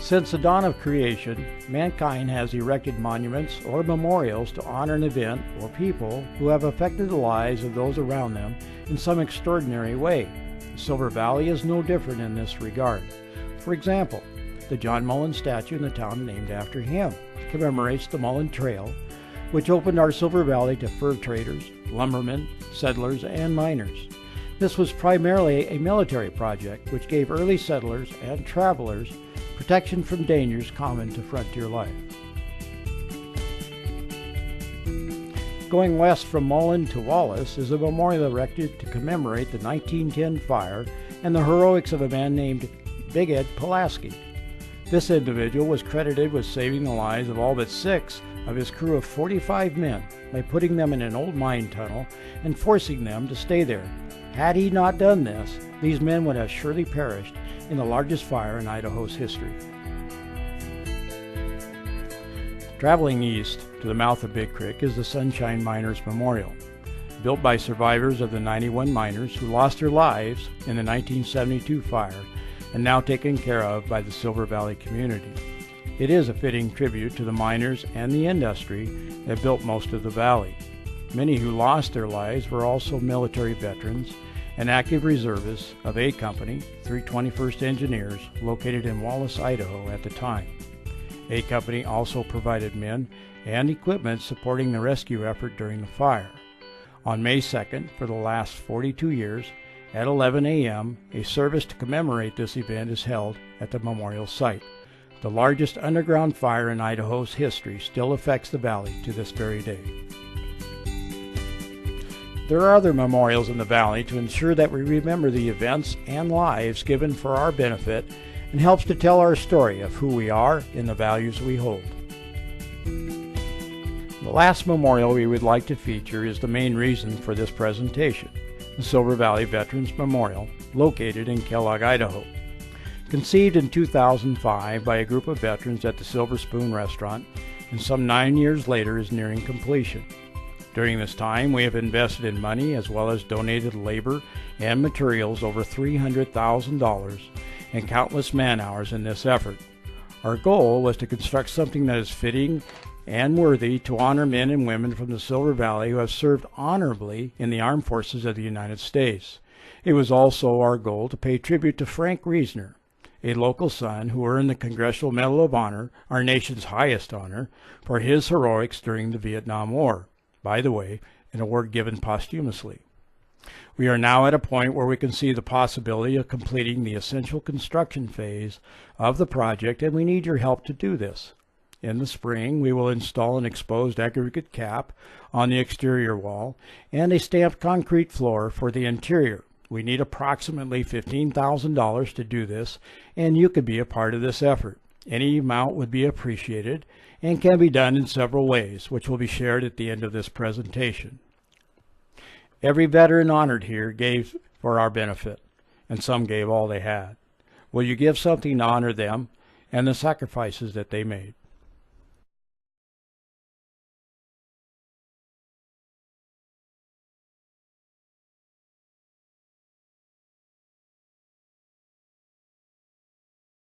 Since the dawn of creation, mankind has erected monuments or memorials to honor an event or people who have affected the lives of those around them in some extraordinary way. The Silver Valley is no different in this regard. For example, the John Mullen statue in the town named after him commemorates the Mullen Trail, which opened our Silver Valley to fur traders, lumbermen, settlers, and miners. This was primarily a military project which gave early settlers and travelers protection from dangers common to frontier life. Going west from Mullen to Wallace is a memorial erected to commemorate the 1910 fire and the heroics of a man named Big Ed Pulaski. This individual was credited with saving the lives of all but 6 of his crew of 45 men by putting them in an old mine tunnel and forcing them to stay there. Had he not done this, these men would have surely perished in the largest fire in Idaho's history. Traveling east to the mouth of Big Creek is the Sunshine Miners Memorial, built by survivors of the 91 miners who lost their lives in the 1972 fire and now taken care of by the Silver Valley community. It is a fitting tribute to the miners and the industry that built most of the valley. Many who lost their lives were also military veterans and active reservists of A Company, 321st Engineers, located in Wallace, Idaho at the time. A Company also provided men and equipment supporting the rescue effort during the fire. On May 2nd, for the last 42 years, at 11 a.m., a service to commemorate this event is held at the memorial site. The largest underground fire in Idaho's history still affects the valley to this very day. There are other memorials in the valley to ensure that we remember the events and lives given for our benefit and helps to tell our story of who we are and the values we hold. The last memorial we would like to feature is the main reason for this presentation, the Silver Valley Veterans Memorial, located in Kellogg, Idaho. Conceived in 2005 by a group of veterans at the Silver Spoon restaurant, and some 9 years later is nearing completion. During this time, we have invested in money as well as donated labor and materials over $300,000 and countless man-hours in this effort. Our goal was to construct something that is fitting and worthy to honor men and women from the Silver Valley who have served honorably in the armed forces of the United States. It was also our goal to pay tribute to Frank Reisner, a local son who earned the Congressional Medal of Honor, our nation's highest honor, for his heroics during the Vietnam War. By the way, an award given posthumously. We are now at a point where we can see the possibility of completing the essential construction phase of the project, and we need your help to do this. In the spring, we will install an exposed aggregate cap on the exterior wall and a stamped concrete floor for the interior. We need approximately $15,000 to do this, and you could be a part of this effort. Any amount would be appreciated and can be done in several ways, which will be shared at the end of this presentation. Every veteran honored here gave for our benefit, and some gave all they had. Will you give something to honor them and the sacrifices that they made?